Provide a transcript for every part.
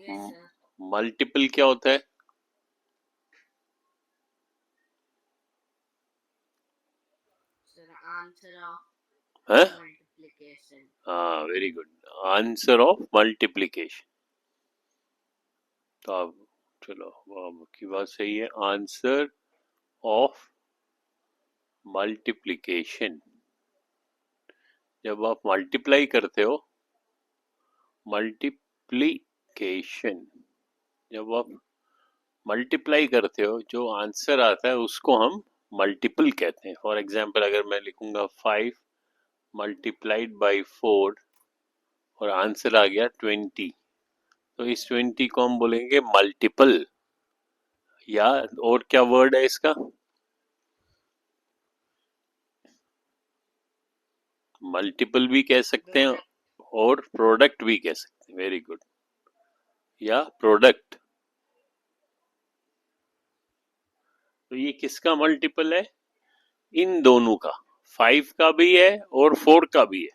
Yes sir. Multiple क्या होता है? सर आंसर ऑफ हैं? मल्टीप्लिकेशन। हाँ, very good. Answer of multiplication. तो अब चलो, आपकी बात सही है। आंसर ऑफ मल्टीप्लिकेशन, जब आप मल्टीप्लाई करते हो, मल्टीप्लिकेशन, जब आप मल्टीप्लाई करते हो, जो आंसर आता है उसको हम मल्टीपल कहते हैं। फॉर एग्जाम्पल, अगर मैं लिखूंगा 5 मल्टीप्लाइड बाई 4 और आंसर आ गया 20, तो इस 20 को हम बोलेंगे मल्टीपल। या और क्या वर्ड है इसका? मल्टीपल भी कह सकते हैं और प्रोडक्ट भी कह सकते हैं। Very good. या प्रोडक्ट। तो ये किसका मल्टीपल है? इन दोनों का, 5 का भी है और 4 का भी है।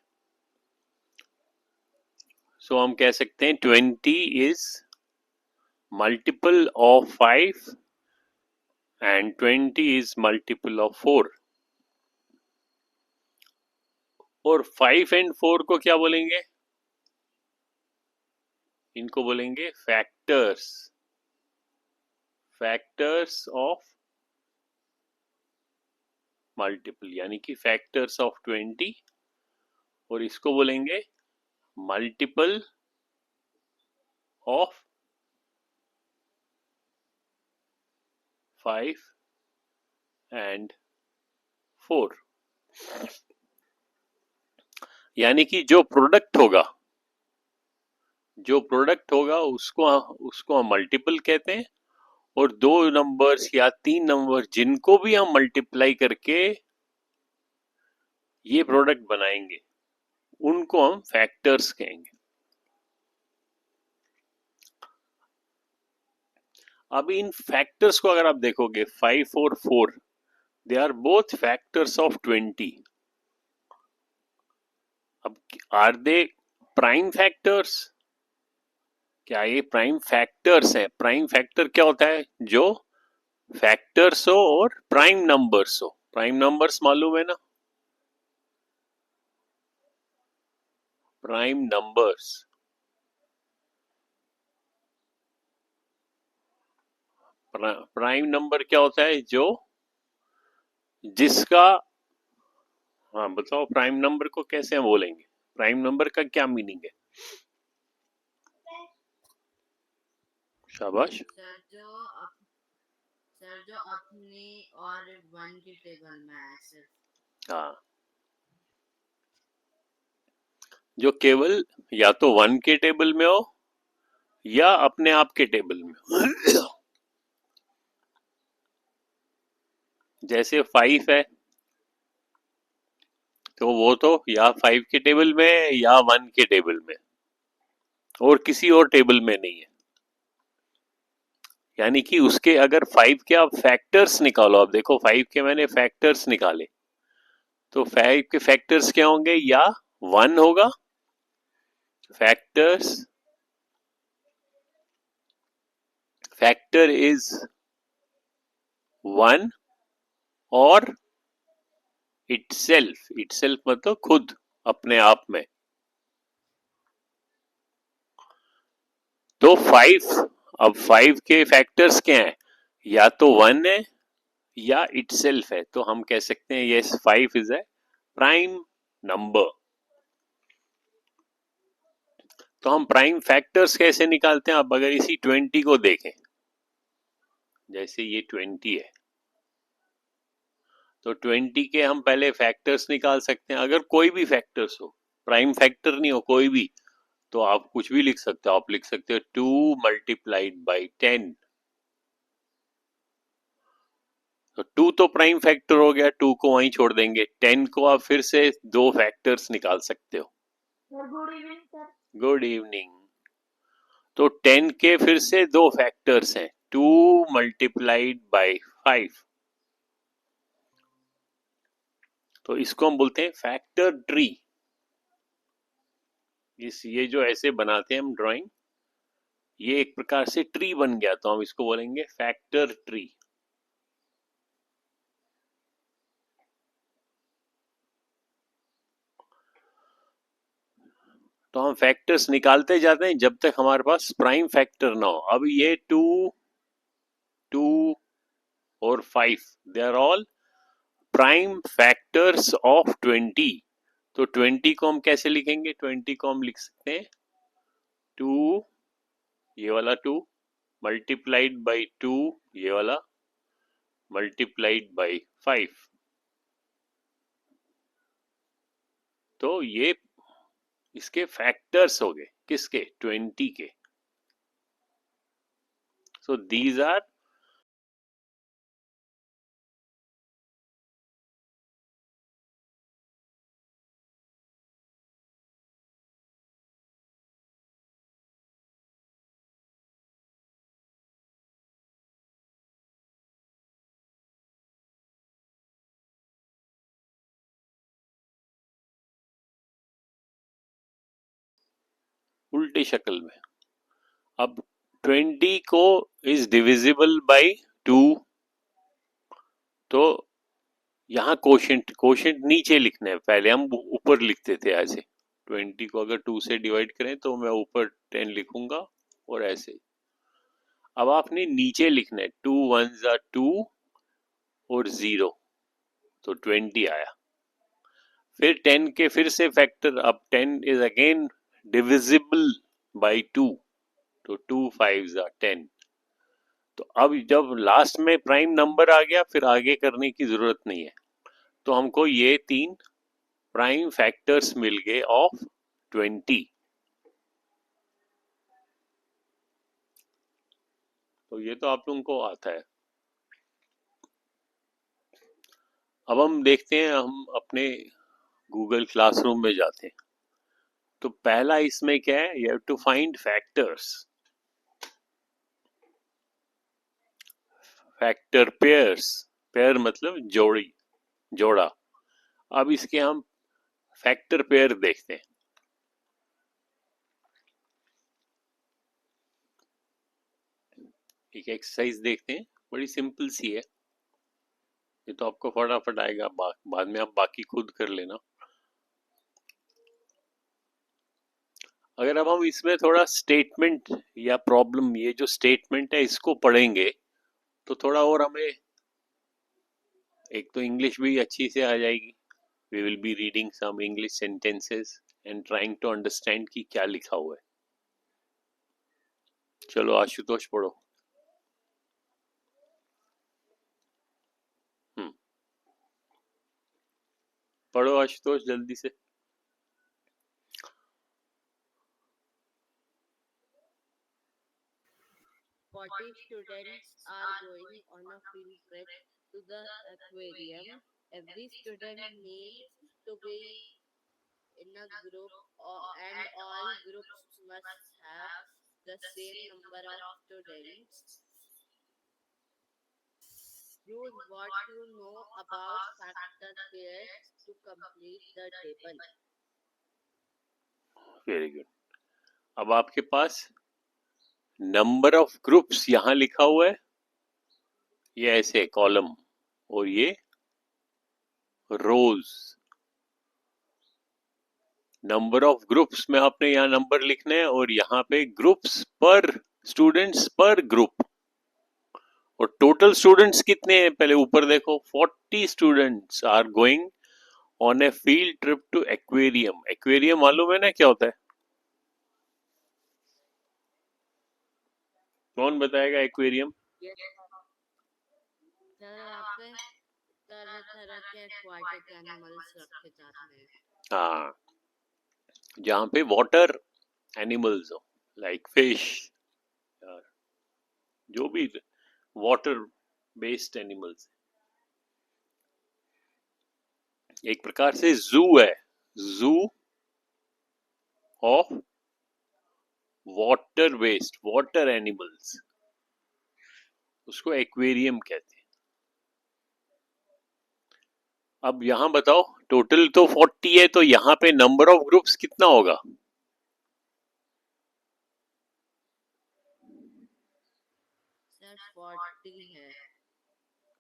सो हम कह सकते हैं 20 is multiple of 5 and 20 is multiple of 4। और 5 एंड 4 को क्या बोलेंगे? इनको बोलेंगे फैक्टर्स। फैक्टर्स ऑफ मल्टीपल, यानी कि फैक्टर्स ऑफ 20। और इसको बोलेंगे मल्टीपल ऑफ 5 एंड 4। यानी कि जो प्रोडक्ट होगा उसको हम मल्टीपल कहते हैं। और दो नंबर्स या तीन नंबर जिनको भी हम मल्टीप्लाई करके ये प्रोडक्ट बनाएंगे, उनको हम फैक्टर्स कहेंगे। अब इन फैक्टर्स को अगर आप देखोगे, 5 और 4, they are both factors of 20। अब आर दे प्राइम फैक्टर्स? क्या ये प्राइम फैक्टर्स है? प्राइम फैक्टर क्या होता है? जो फैक्टर्स हो और प्राइम नंबर्स हो। प्राइम नंबर्स मालूम है ना? प्राइम नंबर्स, प्राइम नंबर क्या होता है? जो जिसका, हाँ बताओ, प्राइम नंबर को कैसे हम बोलेंगे? प्राइम नंबर का क्या मीनिंग है? शाबाश। सर जो अपनी और वन की टेबल में है सिर्फ। हाँ, जो केवल या तो 1 के टेबल में हो या अपने आप के टेबल में हो। जैसे 5 है, तो वो तो या 5 के टेबल में है या 1 के टेबल में, और किसी और टेबल में नहीं है। यानी कि उसके अगर 5 के आप फैक्टर्स निकालो, आप देखो 5 के मैंने फैक्टर्स निकाले, तो 5 के फैक्टर्स क्या होंगे? या 1 होगा फैक्टर्स, फैक्टर इज 1, और इटसेल्फ, इटसेल्फ मतलब खुद, अपने आप में। तो 5, अब 5 के फैक्टर्स क्या हैं? या तो 1 है या इटसेल्फ है। तो हम कह सकते हैं yes, 5 is a prime number. तो हम प्राइम फैक्टर्स कैसे निकालते हैं? अब अगर इसी 20 को देखें, जैसे ये 20 है, तो 20 के हम पहले फैक्टर्स निकाल सकते हैं। अगर कोई भी फैक्टर्स हो, प्राइम फैक्टर नहीं हो, कोई भी, तो आप कुछ भी लिख सकते हो। आप लिख सकते हो 2 मल्टीप्लाइड बाई 10। तो 2 तो प्राइम फैक्टर हो गया, 2 को वहीं छोड़ देंगे। 10 को आप फिर से दो फैक्टर्स निकाल सकते हो। Good evening sir. Good evening. तो 10 के फिर से दो फैक्टर्स हैं, 2 मल्टीप्लाइड बाई 5। तो इसको हम बोलते हैं फैक्टर ट्री। इस ये जो ऐसे बनाते हैं हम ड्राइंग, ये एक प्रकार से ट्री बन गया, तो हम इसको बोलेंगे फैक्टर ट्री। तो हम फैक्टर्स निकालते जाते हैं जब तक हमारे पास प्राइम फैक्टर ना हो। अब ये 2, 2 और 5 they are all prime factors of 20। तो 20 को हम कैसे लिखेंगे? 20 को हम लिख सकते हैं 2, ये वाला 2 मल्टीप्लाइड बाई 2, ये वाला मल्टीप्लाइड बाई 5। तो ये इसके फैक्टर्स हो गए, किसके? 20 के। सो दीज आर उल्टी शक्ल में। अब 20 को इज डिविजिबल बाई 2, तो यहाँ कोशेंट, कोशेंट नीचे लिखना है, पहले हम ऊपर लिखते थे ऐसे। 20 को अगर 2 से डिवाइड करें तो मैं ऊपर 10 लिखूंगा और ऐसे। अब आपने नीचे लिखना है 2 1s are 2 और 0, तो 20 आया। फिर 10 के फिर से फैक्टर, अब 10 इज अगेन डिविजिबल बाई 2, तो 2 5s are 10। तो अब जब लास्ट में प्राइम नंबर आ गया, फिर आगे करने की जरूरत नहीं है। तो हमको ये 3 प्राइम फैक्टर्स मिल गए ऑफ 20। तो ये तो आप लोगों को आता है। अब हम देखते हैं, हम अपने गूगल क्लासरूम में जाते हैं। तो पहला इसमें क्या है? You have to find factors, factor pairs. Pair मतलब जोड़ी, जोड़ा। अब इसके हम फैक्टर पेयर देखते हैं। एक एक्सरसाइज देखते हैं, बड़ी सिंपल सी है। ये तो आपको फटाफट आएगा, बाद में आप बाकी खुद कर लेना। अगर अब हम इसमें थोड़ा स्टेटमेंट या प्रॉब्लम, ये जो स्टेटमेंट है इसको पढ़ेंगे तो थोड़ा और हमें, एक तो इंग्लिश भी अच्छी से आ जाएगी। We will be reading some English sentences and trying to understand कि क्या लिखा हुआ है। चलो आशुतोष पढ़ो। पढ़ो आशुतोष जल्दी से। 40 students are going on a field trip to the aquarium. Every student needs to be in a group, and all groups must have the same number of students. Use what you know about factor pairs to complete the table. Very good. अब आपके पास number of groups यहां लिखा हुआ है, ये ऐसे column, और ये रोज। नंबर ऑफ ग्रुप्स में आपने यहाँ नंबर लिखना है, और यहाँ पे ग्रुप्स पर स्टूडेंट्स पर ग्रुप। और टोटल स्टूडेंट्स कितने हैं पहले ऊपर देखो, 40 students are going on a field trip to aquarium. Aquarium मालूम है ना क्या होता है? कौन बताएगा एक्वेरियम? यहाँ पे तरह तरह के एक्वाटिक एनिमल्स रखे जाते हैं। हाँ, जहाँ पे वाटर एनिमल्स हो, लाइक फिश, जो भी वाटर बेस्ड एनिमल्स। एक प्रकार से जू है, zoo of water based, water animals, उसको एक्वेरियम कहते हैं। अब यहां बताओ, टोटल तो 40 है, तो यहां पे नंबर ऑफ ग्रुप्स कितना होगा? सर 40 है।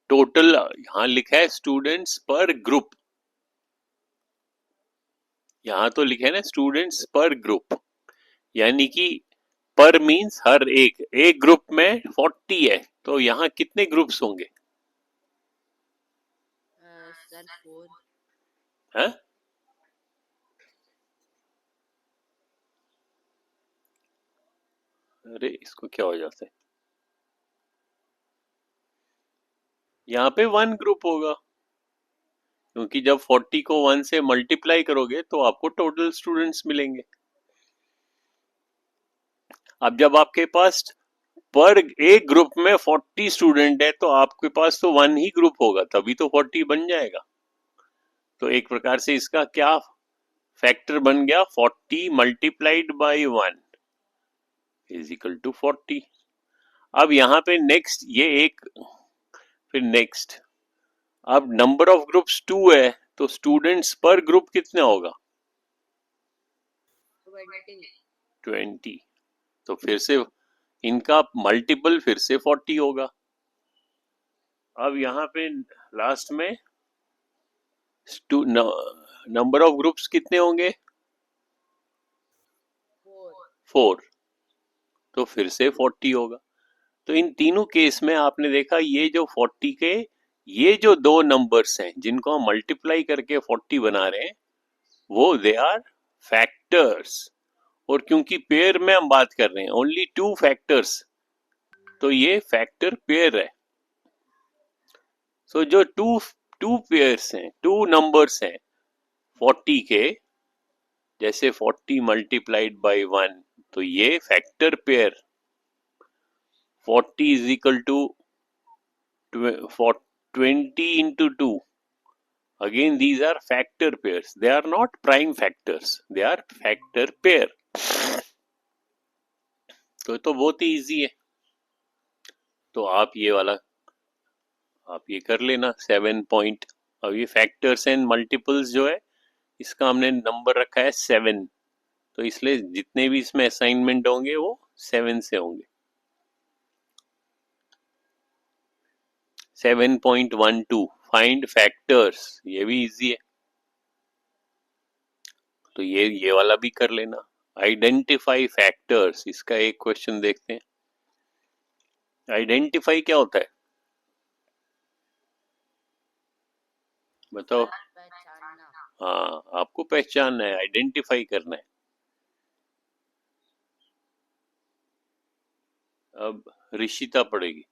टोटल यहाँ लिखा है स्टूडेंट्स पर ग्रुप, यहाँ तो लिखा है ना स्टूडेंट्स पर ग्रुप, यानी कि पर मीन्स हर एक ग्रुप में 40 है, तो यहाँ कितने ग्रुप्स होंगे? सर 4। है? अरे इसको क्या हो जाता है, यहाँ पे 1 ग्रुप होगा, क्योंकि जब 40 को 1 से मल्टीप्लाई करोगे तो आपको टोटल स्टूडेंट्स मिलेंगे। अब जब आपके पास पर एक ग्रुप में 40 स्टूडेंट है तो आपके पास तो 1 ही ग्रुप होगा, तभी तो 40 बन जाएगा। तो एक प्रकार से इसका क्या फैक्टर बन गया, 40 multiplied by 1 is equal to 40। अब यहाँ पे नेक्स्ट ये एक, फिर नेक्स्ट, अब नंबर ऑफ ग्रुप्स 2 है तो स्टूडेंट्स पर ग्रुप कितना होगा? 20। तो फिर से इनका मल्टीपल फिर से 40 होगा। अब यहाँ पे लास्ट में नंबर ऑफ ग्रुप्स कितने होंगे? 4। तो फिर से 40 होगा। तो इन तीनों केस में आपने देखा ये जो 40 के ये जो दो नंबर्स हैं जिनको हम मल्टीप्लाई करके 40 बना रहे हैं वो दे आर फैक्टर्स, और क्योंकि पेयर में हम बात कर रहे हैं ओनली 2 फैक्टर्स, तो ये फैक्टर पेयर है। सो जो टू पेयर्स हैं, 2 नंबर्स हैं 40 के, जैसे 40 मल्टीप्लाइड बाई 1, तो ये factor pair 40 is equal to 20 into 2. Again, these are factor pairs. They are not prime factors. They are factor pair. तो बहुत ही इजी है। तो आप ये वाला आप ये कर लेना 7 पॉइंट। अब ये फैक्टर्स एंड मल्टीपल्स जो है इसका हमने नंबर रखा है 7, तो इसलिए जितने भी इसमें असाइनमेंट होंगे वो 7 से होंगे। 7.12 फाइंड फैक्टर्स, ये भी इजी है, तो ये वाला भी कर लेना। आइडेंटिफाई फैक्टर्स, इसका एक क्वेश्चन देखते हैं। आइडेंटिफाई क्या होता है बताओ? पहचानना। हाँ, आपको पहचानना है, आइडेंटिफाई करना है। अब ऋषिता पढ़ेगी।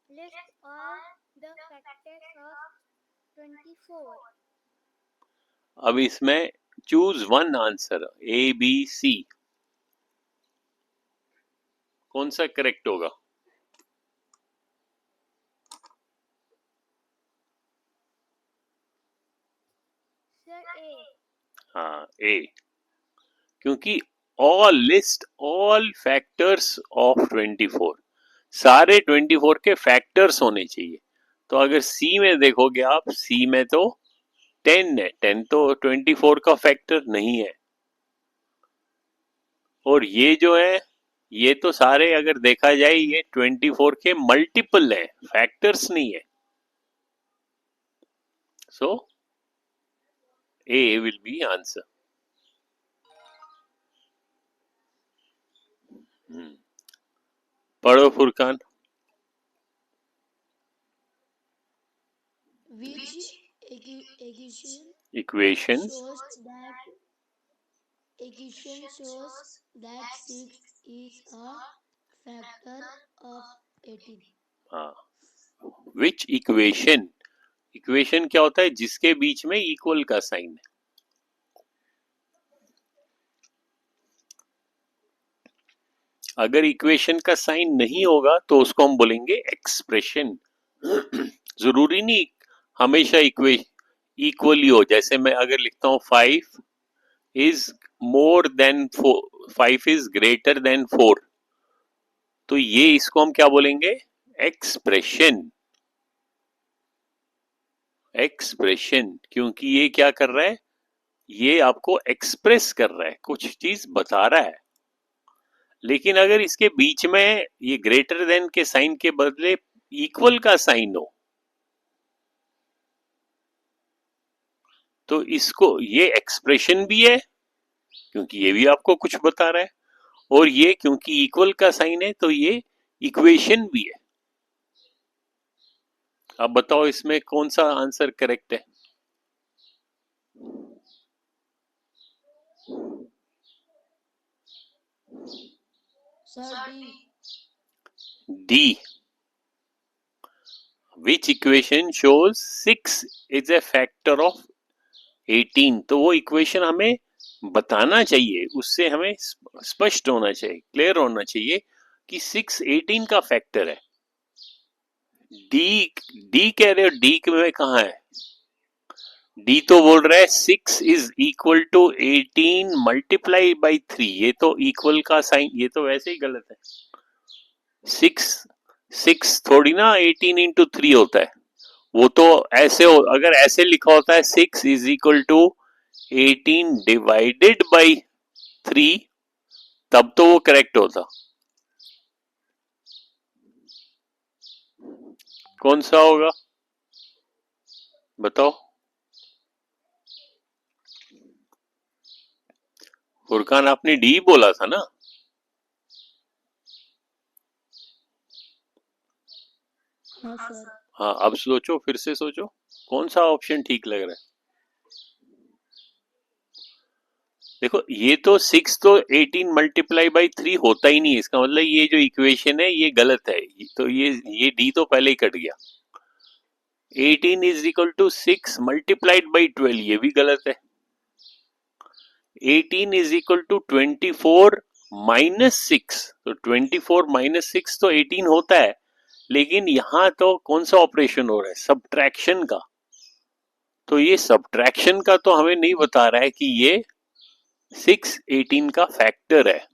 List all the factors of 24. अब इसमें choose one answer, A B C, कौन सा करेक्ट होगा? Sir A. हाँ, ए, क्योंकि all list all factors of 24, सारे 24 के फैक्टर्स होने चाहिए। तो अगर सी में देखोगे आप, सी में तो 10 है, 10 तो 24 का फैक्टर नहीं है, और ये जो है ये तो सारे अगर देखा जाए ये 24 के मल्टीपल है, फैक्टर्स नहीं है। सो ए विल बी आंसर। पढ़ो Furqan. Which equation equation shows that 6 is a factor of 18? हाँ, विच इक्वेशन, इक्वेशन क्या होता है? जिसके बीच में इक्वल का साइन है। अगर इक्वेशन का साइन नहीं होगा तो उसको हम बोलेंगे एक्सप्रेशन। जरूरी नहीं हमेशा इक्वली हो, जैसे मैं अगर लिखता हूं 5 is more than 4, 5 is greater than 4, तो ये इसको हम क्या बोलेंगे? एक्सप्रेशन। एक्सप्रेशन, क्योंकि ये क्या कर रहा है? ये आपको एक्सप्रेस कर रहा है, कुछ चीज बता रहा है। लेकिन अगर इसके बीच में ये ग्रेटर देन के साइन के बदले इक्वल का साइन हो तो इसको ये एक्सप्रेशन भी है क्योंकि ये भी आपको कुछ बता रहा है, और ये क्योंकि इक्वल का साइन है तो ये इक्वेशन भी है। अब बताओ इसमें कौन सा आंसर करेक्ट है? Sir, D. D. Which equation shows 6 is a factor of 18। तो वो इक्वेशन हमें बताना चाहिए, उससे हमें स्पष्ट होना चाहिए, क्लियर होना चाहिए कि 6 18 का फैक्टर है। डी डी कह रहे हो, डी में कहा है? डी तो बोल रहा है 6 is equal to 18 multiply by 3। ये तो इक्वल का साइन, ये तो वैसे ही गलत है। 6 थोड़ी ना 18 इंटू 3 होता है, वो तो ऐसे हो, अगर ऐसे लिखा होता है 6 is equal to 18 divided by 3 तब तो वो करेक्ट होता। कौन सा होगा बताओ? फुरकान आपने डी बोला था ना? हाँ सर। हाँ, अब सोचो, फिर से सोचो कौन सा ऑप्शन ठीक लग रहा है। देखो ये तो 6 तो 18 मल्टीप्लाई बाई 3 होता ही नहीं है, इसका मतलब ये जो इक्वेशन है ये गलत है। तो ये डी तो पहले ही कट गया। 18 is equal to 6 multiplied by 12 ये भी गलत है। 18 इज इक्वल टू 24 माइनस 6, तो 24 माइनस 6 तो 18 होता है, लेकिन यहां तो कौन सा ऑपरेशन हो रहा है? सब्ट्रैक्शन का। तो ये सब्ट्रैक्शन का तो हमें नहीं बता रहा है कि ये 6 18 का फैक्टर है।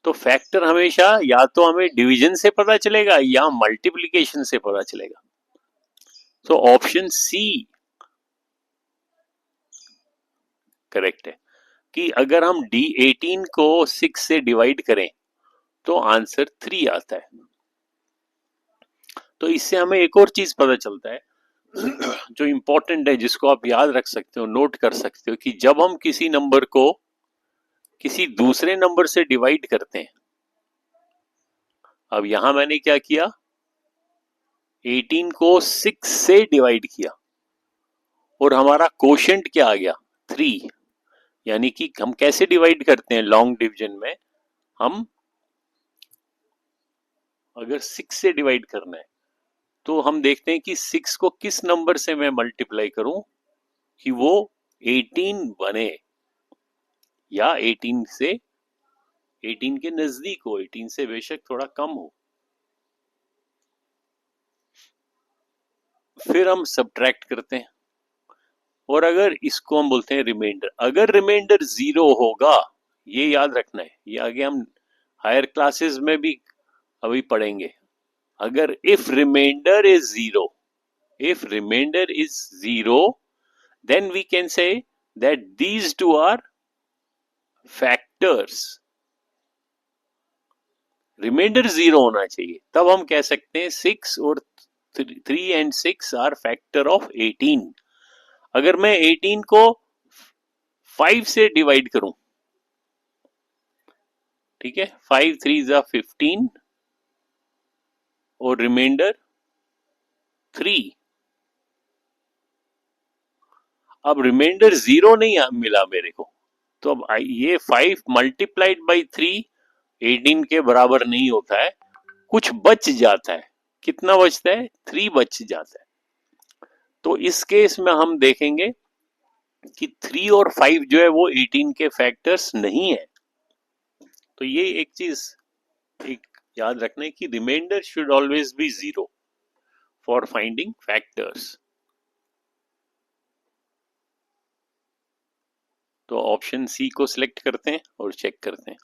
तो फैक्टर हमेशा या तो हमें डिवीजन से पता चलेगा या मल्टीप्लिकेशन से पता चलेगा। तो ऑप्शन सी करेक्ट है कि अगर हम D18 को 6 से डिवाइड करें तो आंसर 3 आता है। तो इससे हमें एक और चीज पता चलता है जो इंपॉर्टेंट है, जिसको आप याद रख सकते हो, नोट कर सकते हो, कि जब हम किसी नंबर को किसी दूसरे नंबर से डिवाइड करते हैं, अब यहां मैंने क्या किया, 18 को 6 से डिवाइड किया और हमारा कोशेंट क्या आ गया? 3। यानी कि हम कैसे डिवाइड करते हैं लॉन्ग डिवीजन में? हम अगर 6 से डिवाइड करना है तो हम देखते हैं कि 6 को किस नंबर से मैं मल्टीप्लाई करूं कि वो 18 बने, या 18 से 18 के नजदीक हो, 18 से बेशक थोड़ा कम हो। फिर हम सब्ट्रैक्ट करते हैं, और अगर इसको हम बोलते हैं रिमाइंडर, अगर रिमाइंडर 0 होगा, ये याद रखना है, ये आगे हम हायर क्लासेस में भी अभी पढ़ेंगे। अगर if remainder is 0, if remainder is 0, then we can say that these two are factors. Remainder 0 होना चाहिए, तब हम कह सकते हैं 6 और 3 एंड 6 आर फैक्टर ऑफ 18। अगर मैं 18 को 5 से डिवाइड करूं, ठीक है, 5 3 जा 15 और रिमाइंडर 3, अब रिमाइंडर 0 नहीं मिला मेरे को, तो अब ये 5 मल्टीप्लाइड बाई 3 18 के बराबर नहीं होता है, कुछ बच जाता है। कितना बचता है? 3 बच जाता है। तो इस केस में हम देखेंगे कि 3 और 5 जो है वो 18 के फैक्टर्स नहीं है। तो ये एक चीज एक याद रखना है कि remainder should always be 0 for finding factors. तो ऑप्शन सी को सिलेक्ट करते हैं और चेक करते हैं।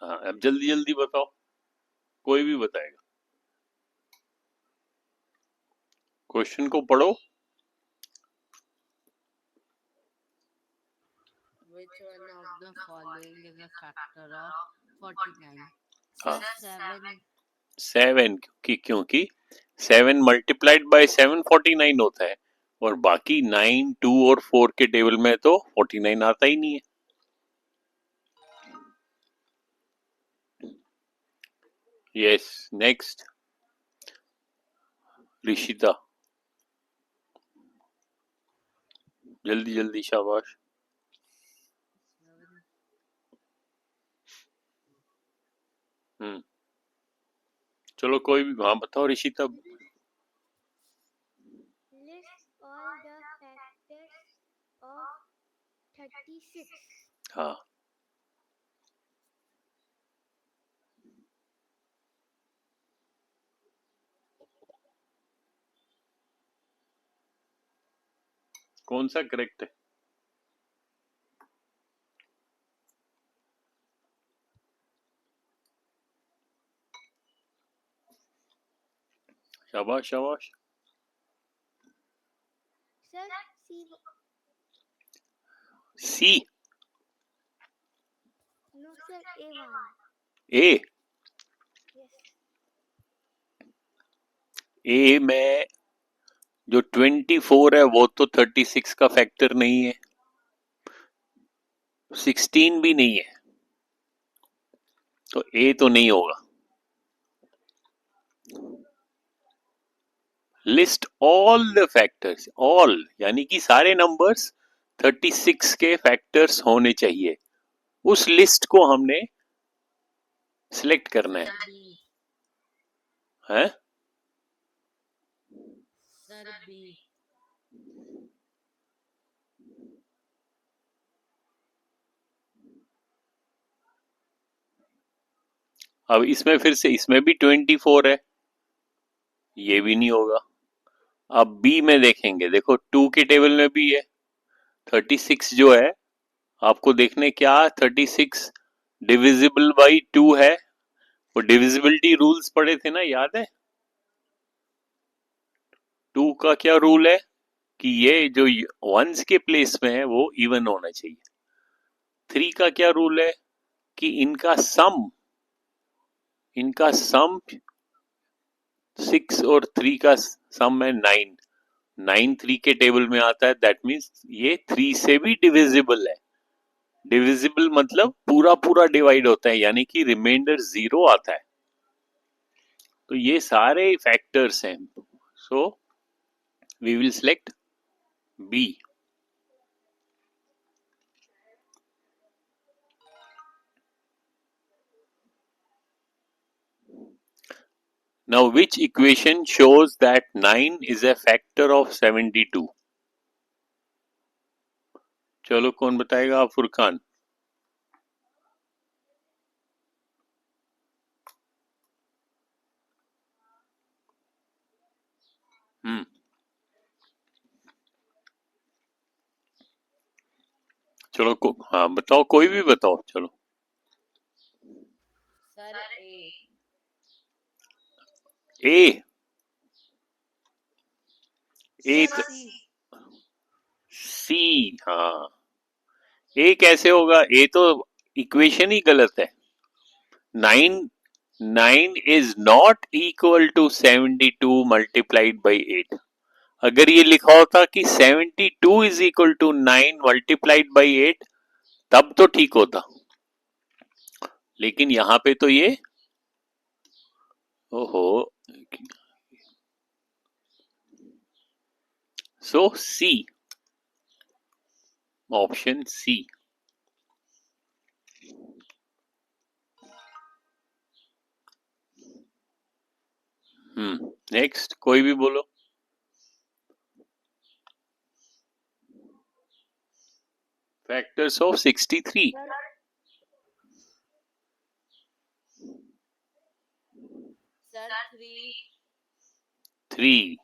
हाँ, अब जल्दी जल्दी बताओ, कोई भी बताएगा। क्वेश्चन को पढ़ो। Which which one of the following is a factor of 49? हाँ Sir, 7. 7 क्योंकि 7 मल्टीप्लाइड बाय 7 49 होता है और बाकी 9 2 और 4 के टेबल में तो 49 आता ही नहीं है. यस नेक्स्ट ऋषिता जल्दी जल्दी शाबाश. चलो कोई भी हाँ बताओ Rishita. List all the factors of 36. हाँ कौन सा करेक्ट है? शाबाश शाबाश. Sir, C. सी. No, sir, A1. ए. Yes. ए में जो 24 है वो तो 36 का फैक्टर नहीं है, 16 भी नहीं है, तो ए तो नहीं होगा. List all the factors, all यानी कि सारे नंबर्स 36 के फैक्टर्स होने चाहिए. उस लिस्ट को हमने सिलेक्ट करना है. B. हैं? Sir, B. अब इसमें फिर से इसमें भी 24 है, ये भी नहीं होगा. अब बी में देखेंगे, देखो 2 के टेबल में भी है. 36 जो है आपको देखने क्या 36 डिविजिबल बाई 2 है. वो डिविजिबिलिटी रूल्स पढ़े थे ना, याद है? 2 का क्या रूल है कि ये जो वंस के प्लेस में है वो इवन होना चाहिए. 3 का क्या रूल है कि इनका सम 6 और 3 का सम है 9. 9 3 के टेबल में आता है, दैट मीन्स ये 3 से भी डिविजिबल है. डिविजिबल मतलब पूरा पूरा डिवाइड होता है, यानी कि रिमाइंडर 0 आता है. तो ये सारे फैक्टर्स हैं, so we will select B. Now which equation shows that 9 is a factor of 72? चलो कौन बताएगा? फुरकान. चलो हाँ बताओ, कोई भी बताओ. चलो Sir, A. A. A Sir, C. सी. हाँ ए कैसे होगा? ए तो इक्वेशन ही गलत है. 9 is not equal to 72 multiplied by 8. अगर ये लिखा होता कि 72 is equal to 9 multiplied by 8 तब तो ठीक होता, लेकिन यहां पे तो ये ओहो. सो सी, ऑप्शन सी. नेक्स्ट कोई भी बोलो. Factors of 63. Sir, 3. 3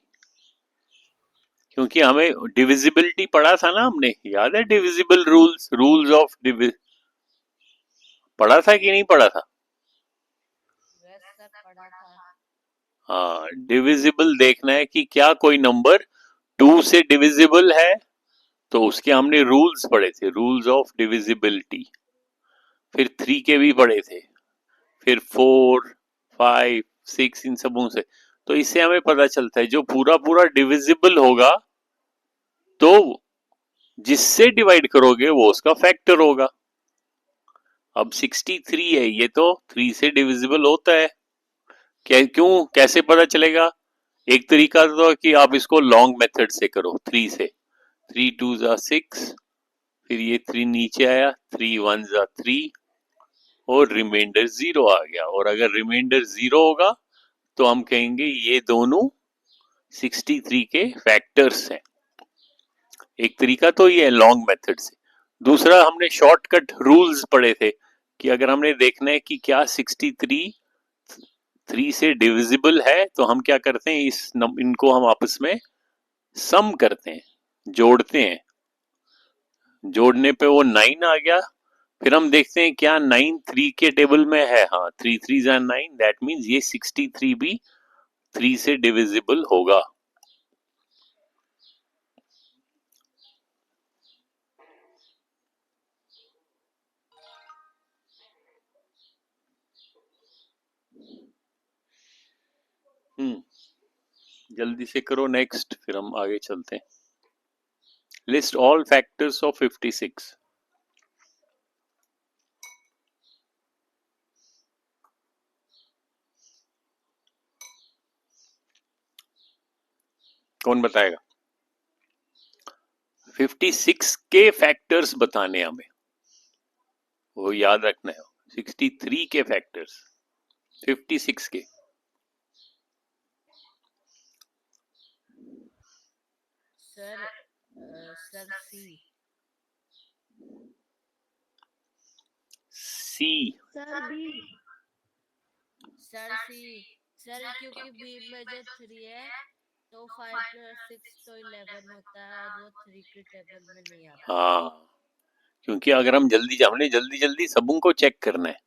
क्योंकि हमें डिविजिबिलिटी पढ़ा था ना हमने, याद है? डिविजिबल रूल्स ऑफ पढ़ा था कि नहीं पढ़ा था? Yes, sir, पढ़ा था. हाँ, डिविजिबल देखना है कि क्या कोई नंबर 2 से डिविजिबल है तो उसके हमने रूल्स पढ़े थे, रूल्स ऑफ डिविजिबिलिटी, फिर 3 के भी पढ़े थे, फिर 4, 5, 6, इन सबों से। तो इससे हमें पता चलता है जो पूरा पूरा डिविजिबल होगा तो जिससे डिवाइड करोगे वो उसका फैक्टर होगा। अब 63 है, ये तो 3 से डिविजिबल होता है। क्यों, कैसे पता चलेगा? एक तरीका तो कि आप इसको लॉन्ग मेथड से करो, 3 से। 3 2 जा 6, फिर ये 3 नीचे आया, 3 1 जा 3 और रिमाइंडर 0 आ गया। और अगर रिमाइंडर 0 होगा तो हम कहेंगे ये दोनों 63 के फैक्टर्स हैं। एक तरीका तो ये है लॉन्ग मेथड से। दूसरा हमने शॉर्टकट रूल्स पढ़े थे कि अगर हमने देखना है कि क्या 63 3 से डिविजिबल है तो हम क्या करते हैं, इनको हम आपस में सम करते हैं, जोड़ते हैं। जोड़ने पे वो 9 आ गया। फिर हम देखते हैं क्या 9 3 के टेबल में है। हाँ, 3 3 9, दैट मीन्स ये 63 भी 3 से डिविजिबल होगा। जल्दी से करो नेक्स्ट, फिर हम आगे चलते हैं। List all factors of 56। कौन बताएगा? 56 के फैक्टर्स बताने हमें, वो याद रखना है। 63 के फैक्टर्स, 56 के। सर सर सी सर बी। सर सी सर, क्योंकि बी में जो 3 है तो 5 + 6 तो 11 होता है और वो 3 के टेबल में नहीं आता। हाँ, क्योंकि अगर हम हमने जल्दी जल्दी सबों को चेक करना है।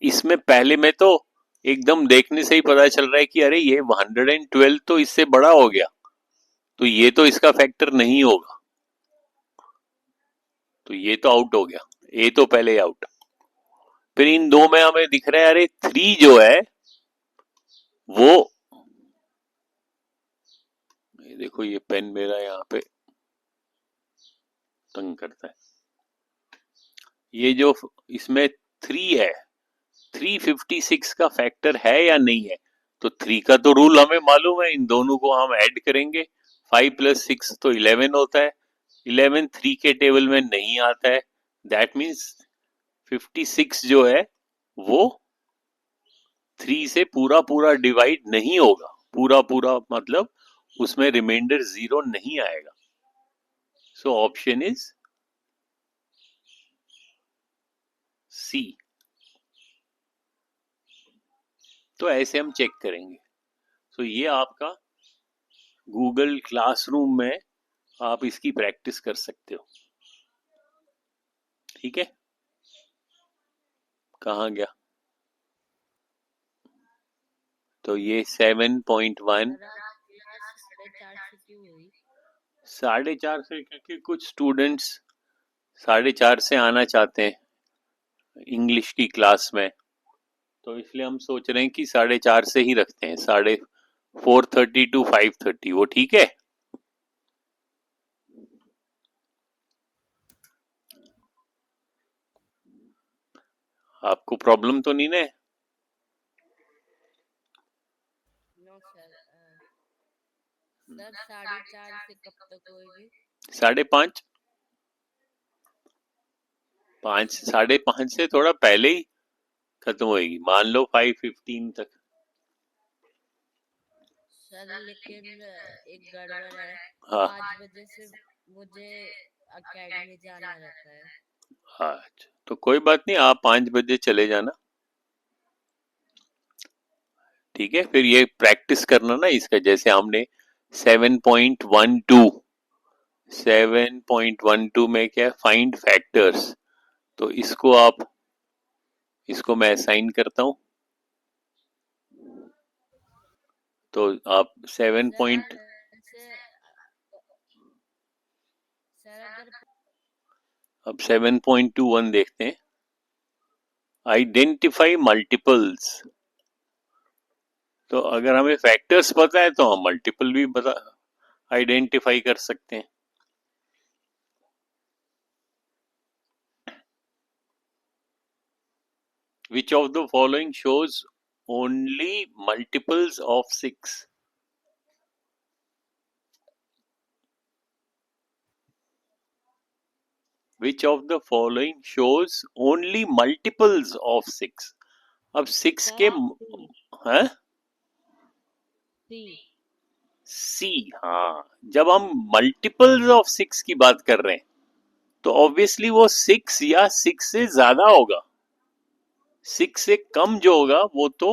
इसमें पहले में तो एकदम देखने से ही पता चल रहा है कि अरे ये 112 तो इससे बड़ा हो गया, तो ये तो इसका फैक्टर नहीं होगा, तो ये तो आउट हो गया, ए तो पहले आउट। फिर इन दो में हमें दिख रहा है अरे 3 जो है वो, ये देखो ये पेन मेरा यहाँ पे तंग करता है। ये जो इसमें 3 है, 356 का फैक्टर है या नहीं है? तो 3 का तो रूल हमें मालूम है, इन दोनों को हम ऐड करेंगे। 5 + 6 तो 11 होता है। 11 3 के टेबल में नहीं आता है, दैट मीन्स 56 जो है वो 3 से पूरा पूरा डिवाइड नहीं होगा। पूरा पूरा मतलब उसमें रिमाइंडर 0 नहीं आएगा। So option is C. तो ऐसे हम चेक करेंगे। सो ये आपका गूगल क्लासरूम में आप इसकी प्रैक्टिस कर सकते हो। ठीक है, कहाँ गया? तो ये 7.1 सर आज क्लास 4:30 से क्यों हुई? 4:30 से, क्योंकि कुछ स्टूडेंट्स 4:30 से आना चाहते हैं इंग्लिश की क्लास में, तो इसलिए हम सोच रहे हैं कि 4:30 से ही रखते हैं, 4:30 to 5:30। वो ठीक है? आपको प्रॉब्लम तो नहीं है? No sir. सर 4:30 से कब तक होएगी? 5:30। 5:30 से थोड़ा पहले ही खत्म होएगी, मान लो 5:15 तक। सर लेकिन एक गड़बड़ है। हाँ 5 बजे से मुझे एकेडमी जाना रहता है। अच्छा, तो कोई बात नहीं, आप 5 बजे चले जाना। ठीक है, फिर ये प्रैक्टिस करना ना इसका, जैसे हमने 7.12 में क्या फाइंड फैक्टर्स, तो इसको मैं असाइन करता हूं। तो आप 7 पॉइंट, अब 7.21 देखते हैं। Identify multiples. तो अगर हमें फैक्टर्स पता है तो हम मल्टीपल भी बता आइडेंटिफाई कर सकते हैं। Which of the following shows only multiples of 6? Which of the following shows only multiples of 6? अब 6 Sir, के C. हैं C. सी। हाँ, जब हम मल्टीपल्स ऑफ 6 की बात कर रहे हैं तो ऑब्वियसली वो 6 या 6 से ज्यादा होगा। 6 से कम जो होगा वो तो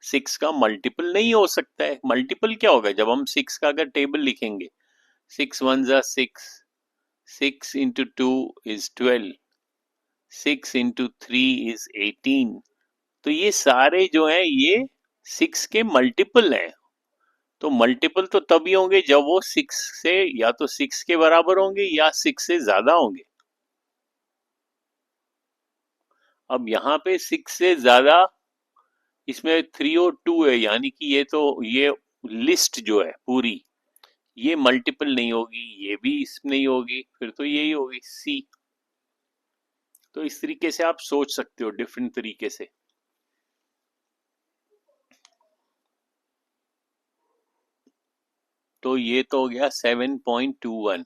6 का मल्टीपल नहीं हो सकता है। मल्टीपल क्या होगा? जब हम 6 का अगर टेबल लिखेंगे, 6 1 जा 6, 6 into 2 is 12, 6 into 3 is 18। तो ये सारे जो हैं ये 6 के मल्टीपल हैं। तो मल्टीपल तो तभी होंगे जब वो 6 से या तो 6 के बराबर होंगे या 6 से ज्यादा होंगे। अब यहाँ पे 6 से ज्यादा, इसमें 3 और 2 है, यानी कि ये लिस्ट जो है पूरी ये मल्टीपल नहीं होगी, ये भी इसमें नहीं होगी, फिर तो यही होगी सी। तो इस तरीके से आप सोच सकते हो डिफरेंट तरीके से। तो ये तो हो गया 7.21।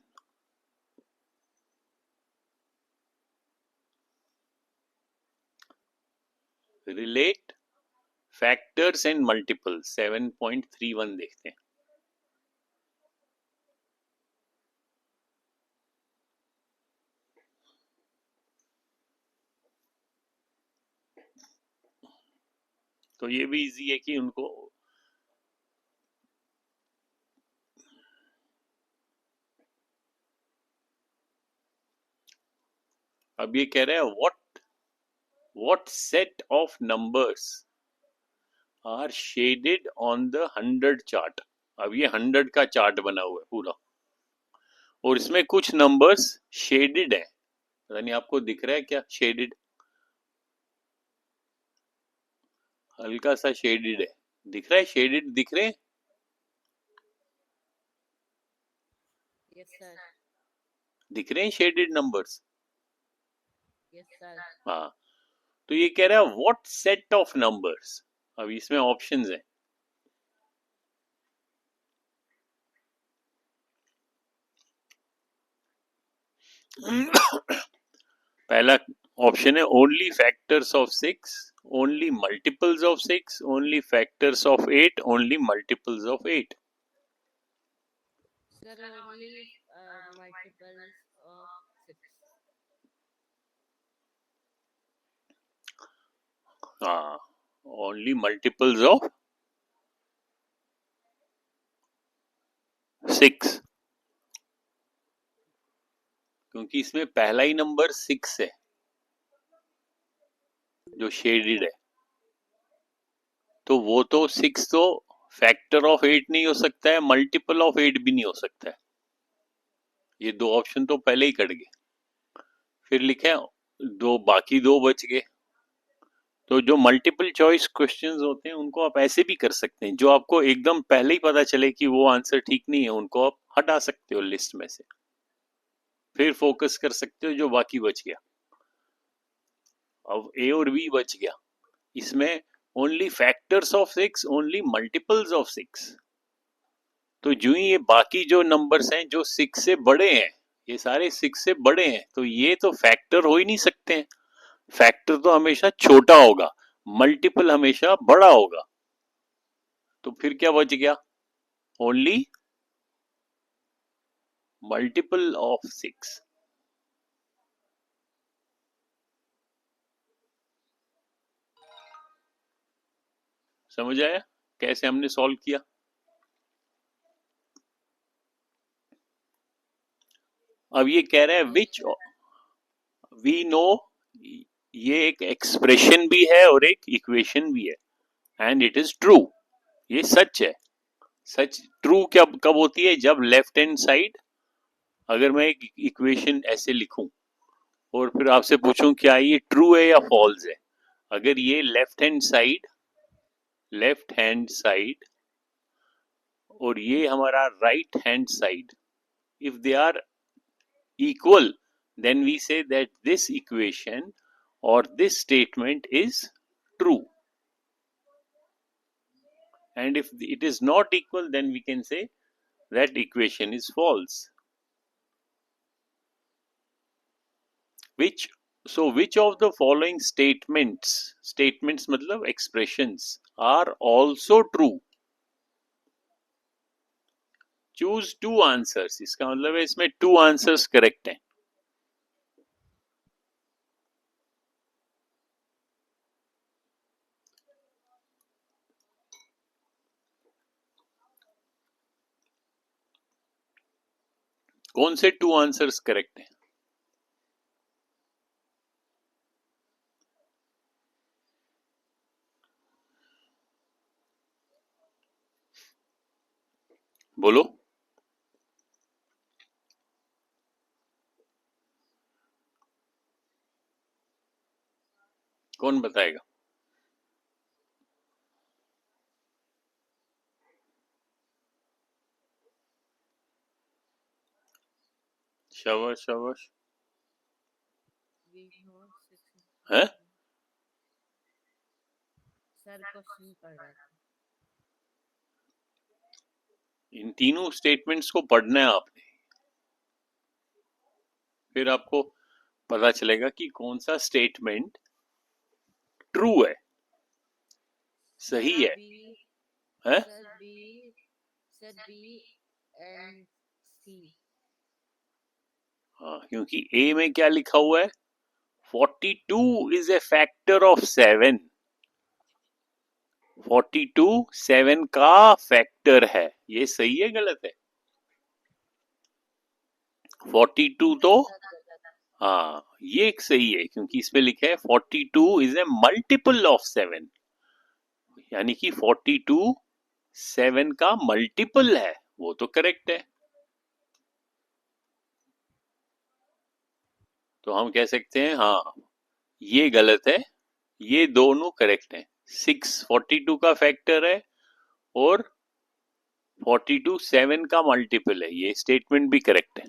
रिलेट फैक्टर्स एंड मल्टीपल्स 7.31 देखते हैं। तो ये भी इजी है कि उनको अब ये कह रहे हैं what set of numbers are shaded on the 100 chart। अब ये 100 का चार्ट बना हुआ है पूरा और इसमें कुछ नंबर्स शेडेड है। पता नहीं आपको दिख रहा है क्या? शेडेड, हल्का सा शेडेड है, दिख रहा है? शेडेड दिख रहे हैं? Yes, sir. दिख रहे हैं शेडेड नंबर्स? Yes, sir. हाँ, तो ये कह रहा है व्हाट सेट ऑफ नंबर्स। अब इसमें ऑप्शंस हैं। पहला ऑप्शन है only factors of 6, only multiples of 6, only factors of 8, only multiples of 8। Sir, only multiples of 6. हाँ, ओनली मल्टीपल्स ऑफ 6, क्योंकि इसमें पहला ही नंबर 6 है जो शेडेड है, तो वो तो 6 तो फैक्टर ऑफ 8 नहीं हो सकता है, मल्टीपल ऑफ 8 भी नहीं हो सकता है। ये दो ऑप्शन तो पहले ही कट गए। फिर लिखे दो, बाकी दो बच गए। तो जो मल्टीपल चॉइस क्वेश्चंस होते हैं उनको आप ऐसे भी कर सकते हैं, जो आपको एकदम पहले ही पता चले कि वो आंसर ठीक नहीं है उनको आप हटा सकते हो लिस्ट में से, फिर फोकस कर सकते हो जो बाकी बच गया। अब ए और बी बच गया, इसमें only factors of 6, only multiples of 6। तो जो ही ये बाकी जो नंबर्स हैं जो 6 से बड़े हैं, ये सारे 6 से बड़े हैं, तो ये तो फैक्टर हो ही नहीं सकते हैं। फैक्टर तो हमेशा छोटा होगा, मल्टीपल हमेशा बड़ा होगा। तो फिर क्या बच गया? Only multiple of 6। समझ आया कैसे हमने सॉल्व किया? अब ये कह रहा है विच वी नो, ये एक एक्सप्रेशन भी है और एक इक्वेशन भी है, एंड इट इज ट्रू, ये सच है। सच ट्रू कब होती है? जब लेफ्ट हैंड साइड, अगर मैं एक इक्वेशन ऐसे लिखूं और फिर आपसे पूछूं क्या ये ट्रू है या फॉल्स है, अगर ये लेफ्ट हैंड साइड और ये हमारा right hand side, if they are equal, then we say that this equation or this statement is true, and if it is not equal, then we can say that equation is false. Which of the following statements मतलब expressions are also true? Choose two answers. इसका मतलब है इसमें two answers correct हैं. कौन से two answers correct हैं? बोलो. कौन बताएगा? शाबाश शाबाश. हैं? सर क्वेश्चन पढ़ रहा था. इन तीनों स्टेटमेंट्स को पढ़ना है आपने, फिर आपको पता चलेगा कि कौन सा स्टेटमेंट ट्रू है, सही है. हैं? सर बी एंड सी. हाँ, क्योंकि ए में क्या लिखा हुआ है? 42 is a factor of 7. 42 7 का फैक्टर है. ये सही है गलत है? 42 तो हाँ, ये एक सही है क्योंकि इसमें लिखा है 42 is a multiple of 7, यानी कि 42 7 का मल्टीपल है, वो तो करेक्ट है. तो हम कह सकते हैं हाँ ये गलत है, ये दोनों करेक्ट है. 6 42 का फैक्टर है और 42 7 का मल्टीपल है, ये स्टेटमेंट भी करेक्ट है.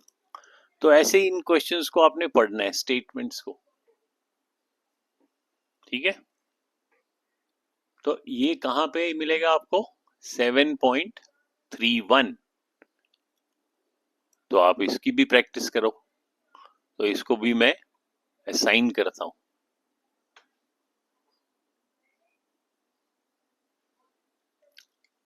तो ऐसे इन क्वेश्चंस को आपने पढ़ना है, स्टेटमेंट्स को. ठीक है, तो ये कहां पे मिलेगा आपको? 7.31. तो आप इसकी भी प्रैक्टिस करो. तो इसको भी मैं असाइन करता हूं.